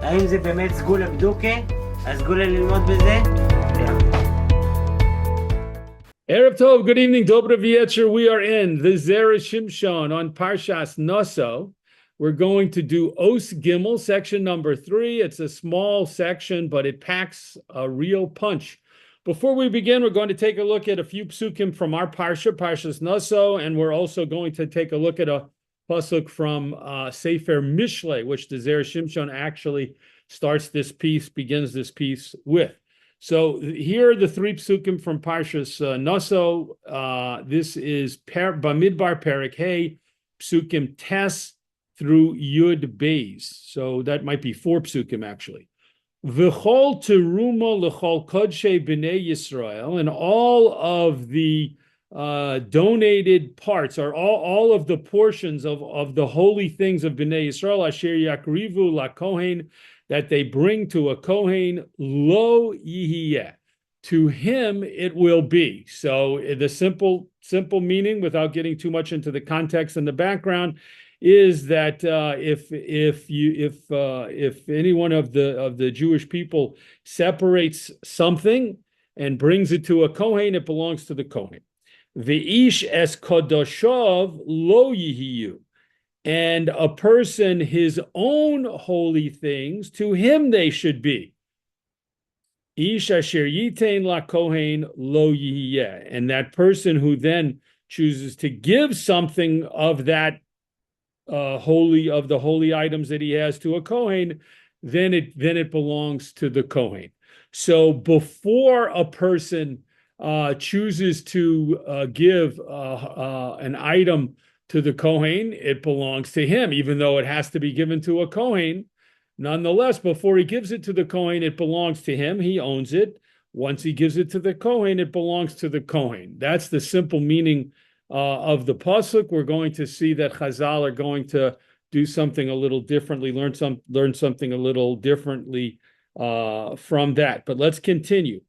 האם זה באמת סגולה בדוקה? הסגולה ללמוד בזה? Erev Tov, good evening, Dobra Vietcher. We are in the Zera Shimshon on Parsha Naso. We're going to do Os Gimel, section number 3. It's a small section, but it packs a real punch. Before we begin, we're going to take a look at a few psukim from our Parsha, Parsha Naso, and we're also going to take a look at a pasuk from sefer Mishle, which the Zera Shimshon actually starts this piece, begins this piece with. So here are the three psukim from Parshas Naso. This is Bamidbar Perek Hey, psukim Tes through Yud Beis. So that might be 4 psukim actually. V'chol terumo l'chol kodshe b'nei Yisrael, and all of the donated parts, or all of the portions of the holy things of b'nei Yisrael, asher yakrivu la kohen, that they bring to a Kohen, lo yihiyeh. To him it will be. So the simple meaning, without getting too much into the context and the background, is that if any one of the Jewish people separates something and brings it to a Kohen, it belongs to the Kohen. V'ish es kodoshov lo yihiyu. And a person, his own holy things, to him they should be. Ish asher yitain la kohen lo yihiyeh. And that person who then chooses to give something of that the holy items that he has to a kohen, then it belongs to the kohen. So before a person chooses to give an item to the Kohen, it belongs to him, even though it has to be given to a Kohen. Nonetheless, before he gives it to the Kohen, it belongs to him. He owns it. Once he gives it to the Kohen, it belongs to the Kohen. That's the simple meaning of the pasuk. We're going to see that Chazal are going to do something a little differently, learn something a little differently from that. But let's continue.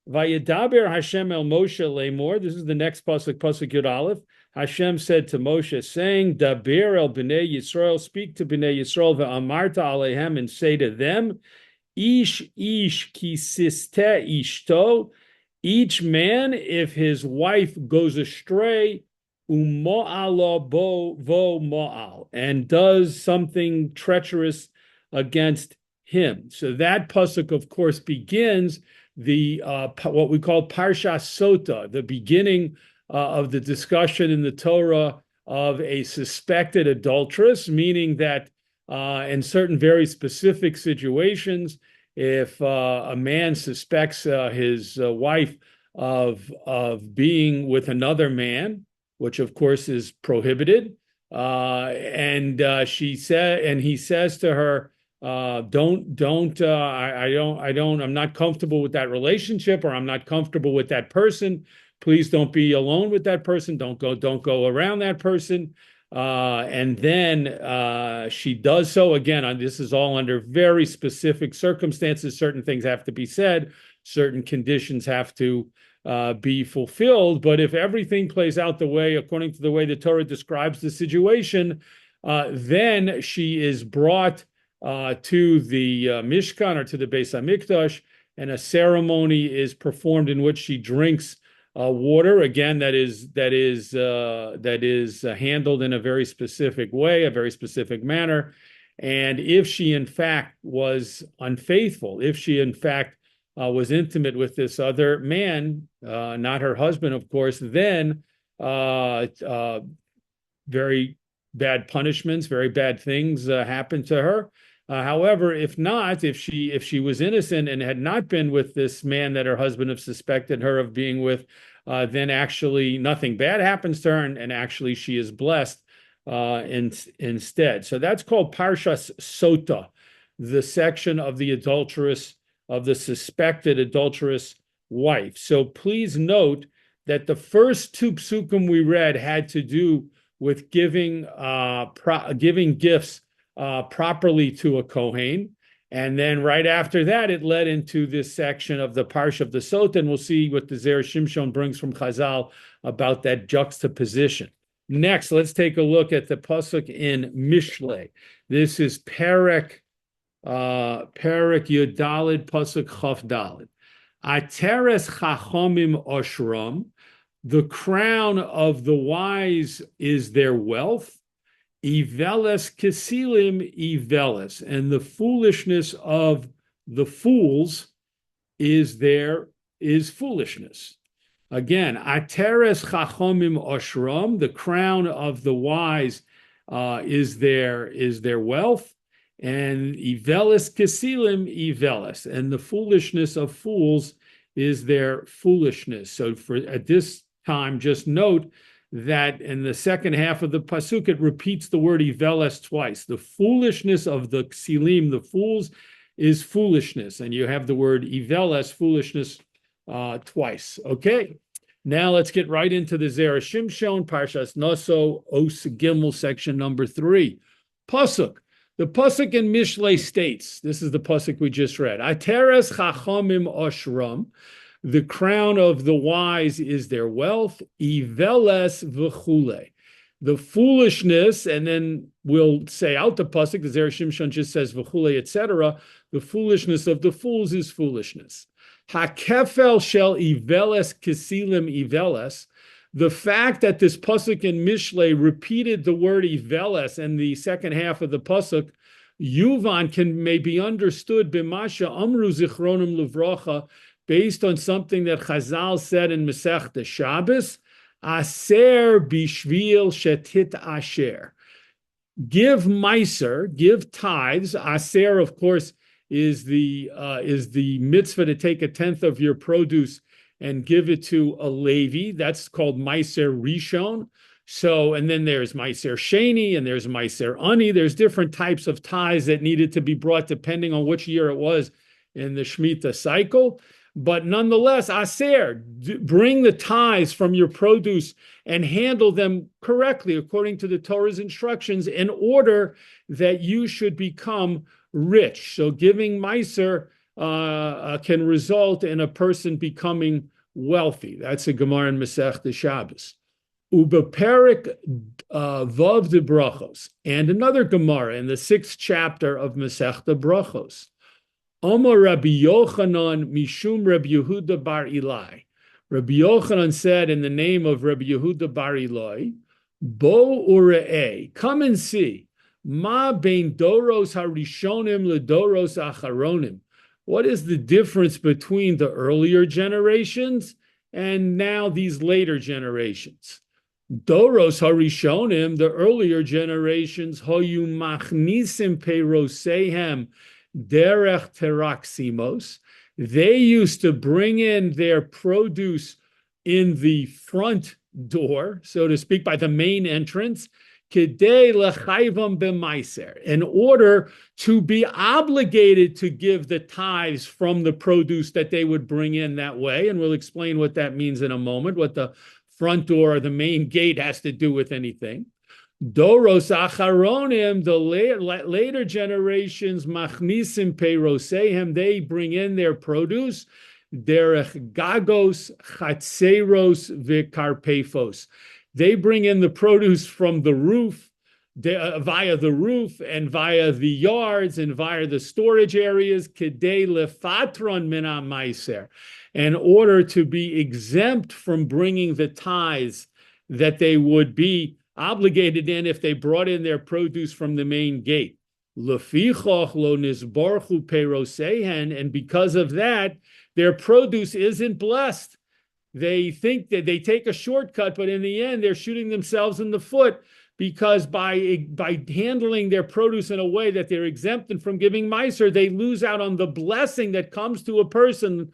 Vayedaber Hashem el Moshe lemor. This is the next pasuk, pasuk Yud Aleph. Hashem said to Moshe, saying, Daber el b'nei Yisrael, speak to b'nei Yisrael, ve'amarta alehem, and say to them, Ish ki siste ishto, each man, if his wife goes astray, umo'ala bo vo mo'al, and does something treacherous against him. So that pasuk, of course, begins the what we call Parsha Sota, the beginning of the discussion in the Torah of a suspected adulteress, meaning that in certain very specific situations, if a man suspects his wife of being with another man, which of course is prohibited, and he says to her, I'm not comfortable with that relationship, or I'm not comfortable with that person. Please don't be alone with that person. Don't go around that person. And then she does so again. This is all under very specific circumstances. Certain things have to be said. Certain conditions have to be fulfilled. But if everything plays out according to the way the Torah describes the situation, then she is brought to the Mishkan, or to the Beis HaMikdash, and a ceremony is performed in which she drinks water, again, that is handled in a very specific way, a very specific manner. And if she in fact was unfaithful, if she in fact was intimate with this other man, not her husband, of course, then very bad punishments, very bad things happen to her. However, if she was innocent and had not been with this man that her husband have suspected her of being with, then actually nothing bad happens to her, and actually she is blessed instead. So that's called Parshas Sota, the section of the suspected adulterous wife. So please note that the first 2 psukim we read had to do with giving gifts properly to a Kohen. And then right after that, it led into this section of the Parsha of the Sota, and we'll see what the Zera Shimshon brings from Chazal about that juxtaposition. Next, let's take a look at the pasuk in Mishle. This is Perek Perik Yudalid Pasuk Chaf Dalid. Ateres Chachomim Oshram. The crown of the wise is their wealth. Iveles Kesilim Iveles. And the foolishness of the fools is foolishness. Again, Ateres Chachomim Oshram. The crown of the wise is their wealth. And Ivelis Kesilim Ivelis, and the foolishness of fools is their foolishness. So at this time, just note that in the second half of the pasuk, it repeats the word Ivelis twice. The foolishness of the Kesilim, the fools, is foolishness, and you have the word Ivelis, foolishness, twice. Okay, now let's get right into the Zera Shimshon, Parsha Naso, Os Gimel, section number 3. Pasuk. The pasuk in Mishlei states, this is the pasuk we just read, Ateres chachamim oshram, the crown of the wise is their wealth, iveles v'chule. The foolishness, and then we'll say out the pasuk, the Zera Shimshon just says v'chule, etc. The foolishness of the fools is foolishness. Hakefel shel iveles kesilim iveles. The fact that this pasuk in Mishlei repeated the word Iveles in the second half of the pasuk, Yuvan may be understood b'masha amru zichronim levracha, based on something that Chazal said in Masechta Shabbos, Aser bishvil shetit asher. Give meiser, give tithes. Aser, of course, is the mitzvah to take 1/10 of your produce and give it to a Levi. That's called Meiser Rishon. So, and then there's Meiser Sheni, and there's Meiser Ani. There's different types of tithes that needed to be brought depending on which year it was in the Shemitah cycle. But nonetheless, Aser, bring the tithes from your produce and handle them correctly according to the Torah's instructions in order that you should become rich. So giving Meiser can result in a person becoming wealthy. That's a Gemara in Masechta Shabbos. Ubeperik Vav de Brachos, and another Gemara in the 6th chapter of Masechta Brachos. Omar Rabbi Yochanan Mishum Rabbi Yehuda Bar Eli. Rabbi Yochanan said in the name of Rabbi Yehuda Bar Eli, Bo Ure'eh, come and see, Ma bein Doros Harishonim leDoros Acharonim. What is the difference between the earlier generations and now these later generations? Doros Harishonim, the earlier generations, Hoyu Machnisim Peirosehem Derech Teraksimos. They used to bring in their produce in the front door, so to speak, by the main entrance, in order to be obligated to give the tithes from the produce that they would bring in that way. And we'll explain what that means in a moment, what the front door or the main gate has to do with anything. Doros Acharonim, the later generations, Machnisim Peirosehem, they bring in their produce, Derech Gagos, Chatzeros, Vikarpefos. They bring in the produce from the roof, via the roof and via the yards and via the storage areas, Kedei lefatron min meiser, in order to be exempt from bringing the tithes that they would be obligated in if they brought in their produce from the main gate. Lefichoch lo nisbarchu peirosehen, and because of that, their produce isn't blessed. They think that they take a shortcut, but in the end, they're shooting themselves in the foot, because by handling their produce in a way that they're exempted from giving meiser, they lose out on the blessing that comes to a person,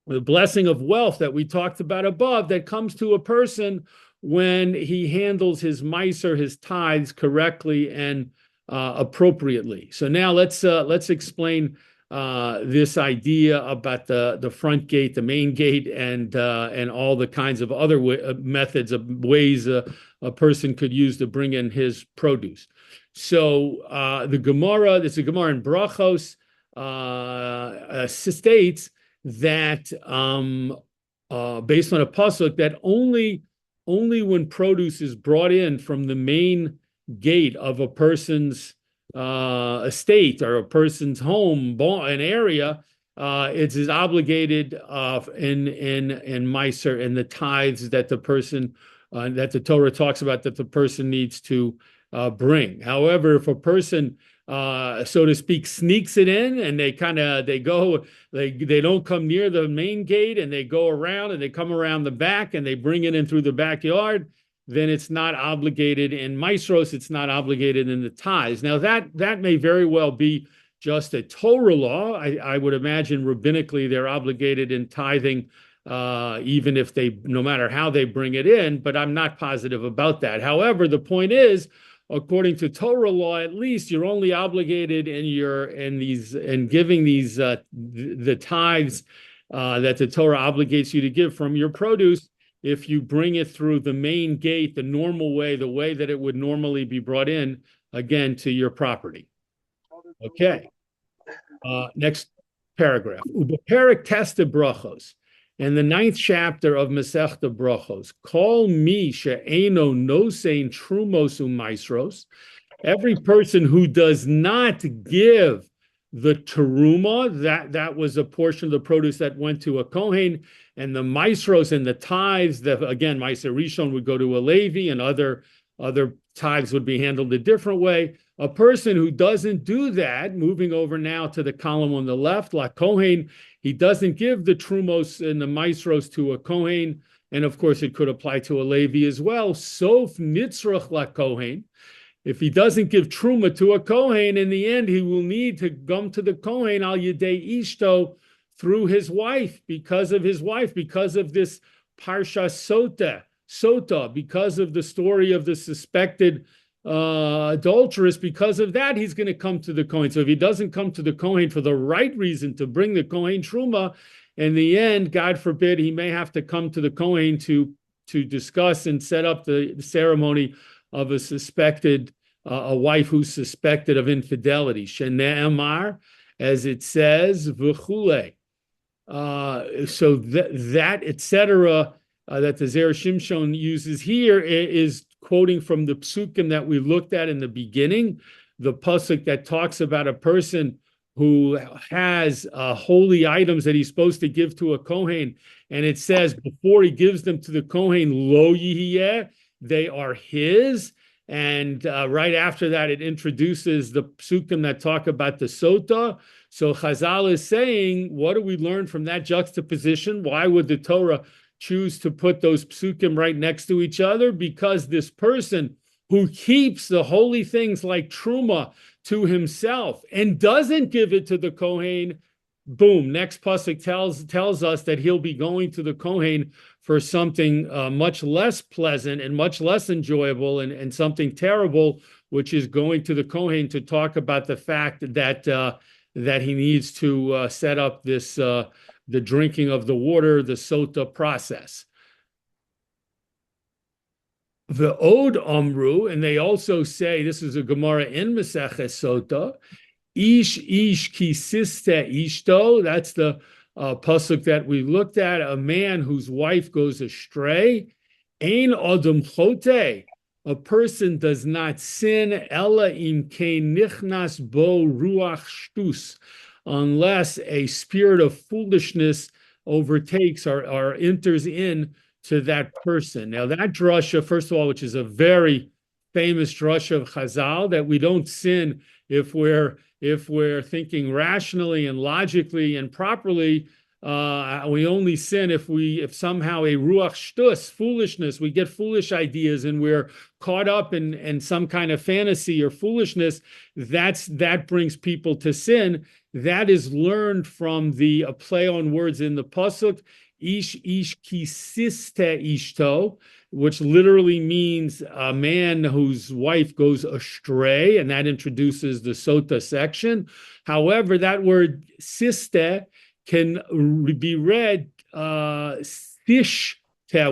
the blessing of wealth that we talked about above, that comes to a person when he handles his meiser, his tithes, correctly and appropriately. So now let's explain this idea about the front gate, the main gate, and all the kinds of other methods of ways a person could use to bring in his produce. So the Gemara, this is a Gemara in Brachos, states that based on a pasuk, that only when produce is brought in from the main gate of a person's estate or a person's home, an area, it is obligated in Meiser, in the tithes that the person that the Torah talks about that the person needs to bring. However, if a person, so to speak, sneaks it in and they don't come near the main gate and they go around and they come around the back and they bring it in through the backyard, then it's not obligated in Maisros, it's not obligated in the tithes. Now that may very well be just a Torah law. I would imagine rabbinically they're obligated in tithing, even if no matter how they bring it in, but I'm not positive about that. However, the point is, according to Torah law, at least you're only obligated in giving these the tithes that the Torah obligates you to give from your produce if you bring it through the main gate, the normal way, the way that it would normally be brought in, again, to your property. Okay. Next paragraph. Ubeperik testa brachos. In the 9th chapter of Masechta Brachos, call me she'eno nosein trumos u'maisros. Every person who does not give the teruma, that was a portion of the produce that went to a Kohen, and the maisros and the tithes, again, Meiser Rishon would go to a Levi, and other tithes would be handled a different way. A person who doesn't do that, moving over now to the column on the left, La Kohen, he doesn't give the trumos and the maisros to a Kohen, and of course it could apply to a Levi as well. Sof nitzrach La Kohen. If he doesn't give truma to a Kohen, in the end he will need to come to the Kohen al yedei ishto, through his wife, because of this Parsha Sota, because of the story of the suspected adulteress. Because of that, he's going to come to the Kohen. So if he doesn't come to the Kohen for the right reason to bring the Kohen Truma, in the end, God forbid, he may have to come to the Kohen to discuss and set up the ceremony of a wife who's suspected of infidelity. Shene'emar, as it says, v'chule. So that etc. That the Zera Shimshon uses here is quoting from the psukim that we looked at in the beginning, the pasuk that talks about a person who has holy items that he's supposed to give to a Kohen, and it says before he gives them to the Kohen, lo yihiyeh, they are his. And right after that, it introduces the psukim that talk about the sota. So Chazal is saying, what do we learn from that juxtaposition? Why would the Torah choose to put those psukim right next to each other? Because this person who keeps the holy things like truma to himself and doesn't give it to the Kohen, boom, next pasuk tells us that he'll be going to the Kohen for something much less pleasant and much less enjoyable and something terrible, which is going to the Kohen to talk about the fact that he needs to set up this the drinking of the water, the sota process. The Od Amru, and they also say, this is a Gemara in Maseches Sota, Ish kisiste ishto, that's the pasuk that we looked at, a man whose wife goes astray. Ein adam chote, a person does not sin, ella im kein nichnas bo ruach shtus, unless a spirit of foolishness overtakes or enters in to that person. Now that drasha, first of all, which is a very famous drasha of Chazal, that we don't sin if we're thinking rationally and logically and properly. We only sin if somehow a ruach shtus, foolishness, we get foolish ideas and we're caught up in some kind of fantasy or foolishness. That brings people to sin. That is learned from the play on words in the pasuk, ish kisiste ishto, which literally means a man whose wife goes astray, and that introduces the sota section. However, that word siste can be read sishte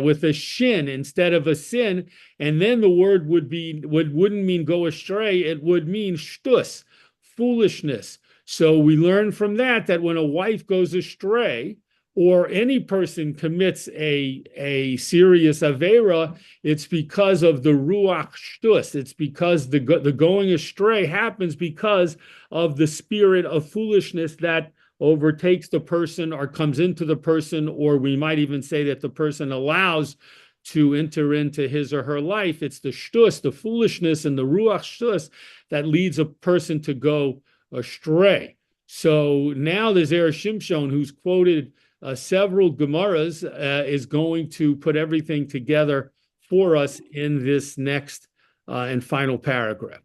with a shin instead of a sin, and then the word wouldn't mean go astray, it would mean shtus, foolishness. So we learn from that when a wife goes astray, or any person commits a serious avera, it's because of the ruach shtus. It's because the going astray happens because of the spirit of foolishness that overtakes the person or comes into the person, or we might even say that the person allows to enter into his or her life. It's the shtus, the foolishness, and the ruach shtus that leads a person to go astray. So now the Zera Shimshon, who's quoted several Gemaras, is going to put everything together for us in this next and final paragraph.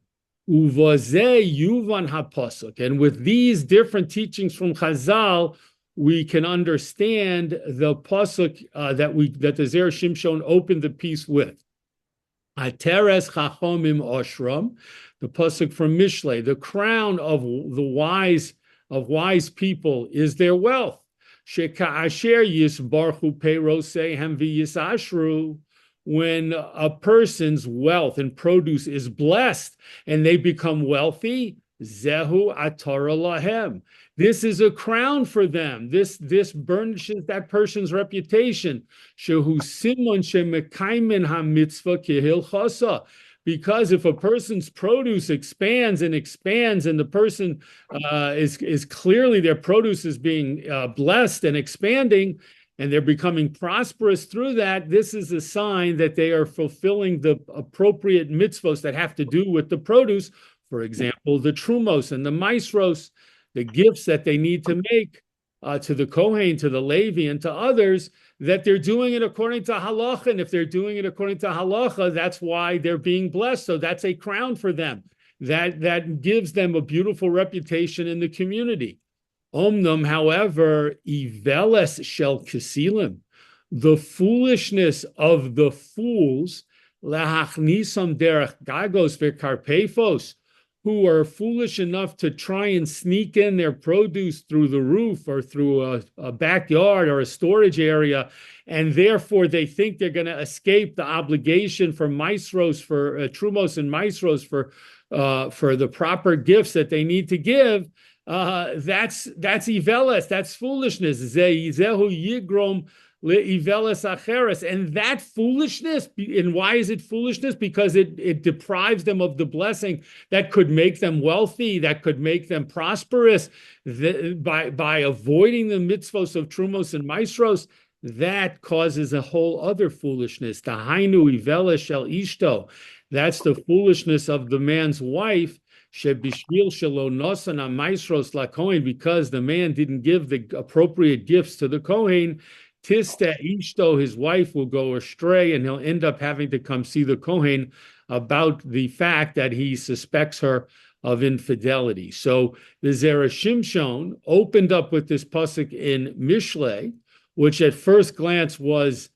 Uvazeh yuvan hapasuk, and with these different teachings from Chazal, we can understand the pasuk that the Zera Shimshon opened the piece with. Ateres chachomim oshram, the pasuk from Mishlei, the crown of the wise people is their wealth. Sheka'asher yisbarchu peirosehem v'yisashru, when a person's wealth and produce is blessed and they become wealthy, zehu atara lahem. This is a crown for them. This burnishes that person's reputation. Shehu simon shemekaimen ha-mitzvah kihilchasa. Because if a person's produce expands and the person is clearly, their produce is being blessed and expanding, and they're becoming prosperous through that, this is a sign that they are fulfilling the appropriate mitzvos that have to do with the produce. For example, the trumos and the maisros, the gifts that they need to make to the Kohen, to the Levi, and to others, that they're doing it according to halacha. And if they're doing it according to halacha, that's why they're being blessed. So that's a crown for them. That gives them a beautiful reputation in the community. Omnam, however, iveles shel kesilim, the foolishness of the fools, lahachnisam derech gagos v'karpefos, who are foolish enough to try and sneak in their produce through the roof or through a backyard or a storage area, and therefore they think they're going to escape the obligation for maisros, for trumos and maisros, for the proper gifts that they need to give. That's iveles, that's foolishness. Zehu yigrom le'iveles acheres, and that foolishness. And why is it foolishness? Because it deprives them of the blessing that could make them wealthy, that could make them prosperous. By avoiding the mitzvos of trumos and maisros, that causes a whole other foolishness. Tahainu iveles shel ishto, that's the foolishness of the man's wife. Because the man didn't give the appropriate gifts to the Kohen, Tista Ishto, his wife, will go astray, and he'll end up having to come see the Kohen about the fact that he suspects her of infidelity. So the Zera Shimshon opened up with this pasuk in Mishlei, which at first glance was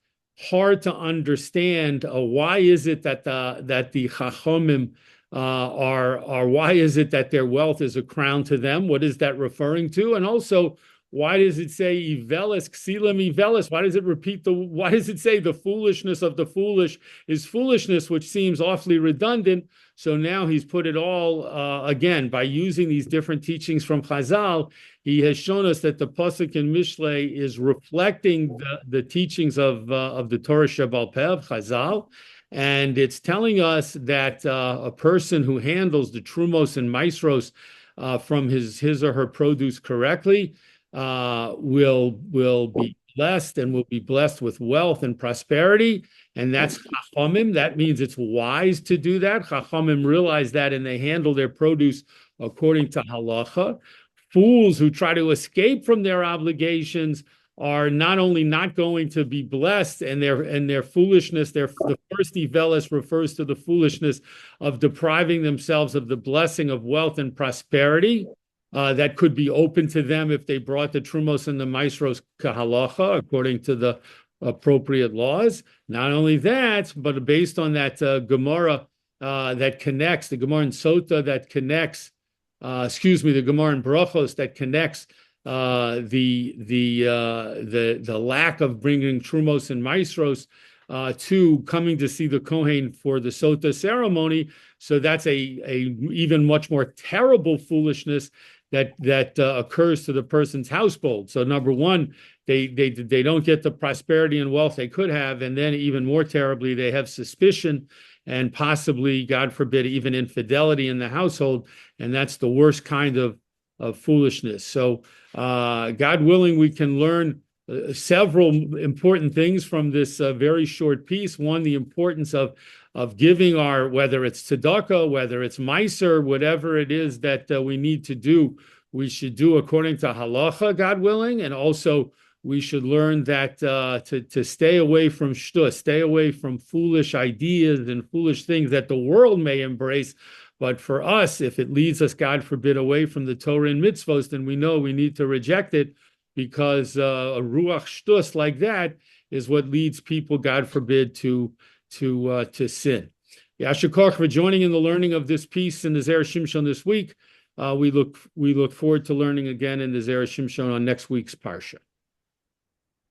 hard to understand. Why is it that the Chachomim why is it that their wealth is a crown to them? What is that referring to? And also, why does it say iveles ksilim iveles? Why does it say the foolishness of the foolish is foolishness, which seems awfully redundant? So now he's put it all again by using these different teachings from Chazal. He has shown us that the pasuk in Mishlei is reflecting the teachings of the Torah Shebal Peh of Chazal. And it's telling us that a person who handles the trumos and maisros from his or her produce correctly will be blessed, and will be blessed with wealth and prosperity. And that's chachamim. That means it's wise to do that. Chachamim realize that, and they handle their produce according to halacha. Fools who try to escape from their obligations are not only not going to be blessed, and their foolishness, the first ivelis refers to the foolishness of depriving themselves of the blessing of wealth and prosperity that could be open to them if they brought the trumos and the maisros kahalacha according to the appropriate laws. Not only that, but based on that Gemara that connects, the Gemara in Sota that connects, the Gemara in Brachos that connects the lack of bringing trumos and maisros to coming to see the Kohen for the Sota ceremony. So that's a even much more terrible foolishness that occurs to the person's household. So number one, they don't get the prosperity and wealth they could have, and then even more terribly, they have suspicion and possibly, God forbid, even infidelity in the household, and that's the worst kind of foolishness. So, God willing, we can learn several important things from this very short piece. One, the importance of giving our, whether it's tzedakah, whether it's meiser, whatever it is that we need to do, we should do according to halacha, God willing, and also we should learn that to stay away from shtus, stay away from foolish ideas and foolish things that the world may embrace. But for us, if it leads us, God forbid, away from the Torah and mitzvos, then we know we need to reject it, because a ruach shtus like that is what leads people, God forbid, to sin. Yasher koach for joining in the learning of this piece in the Zera Shimshon this week. We look forward to learning again in the Zera Shimshon on next week's Parsha.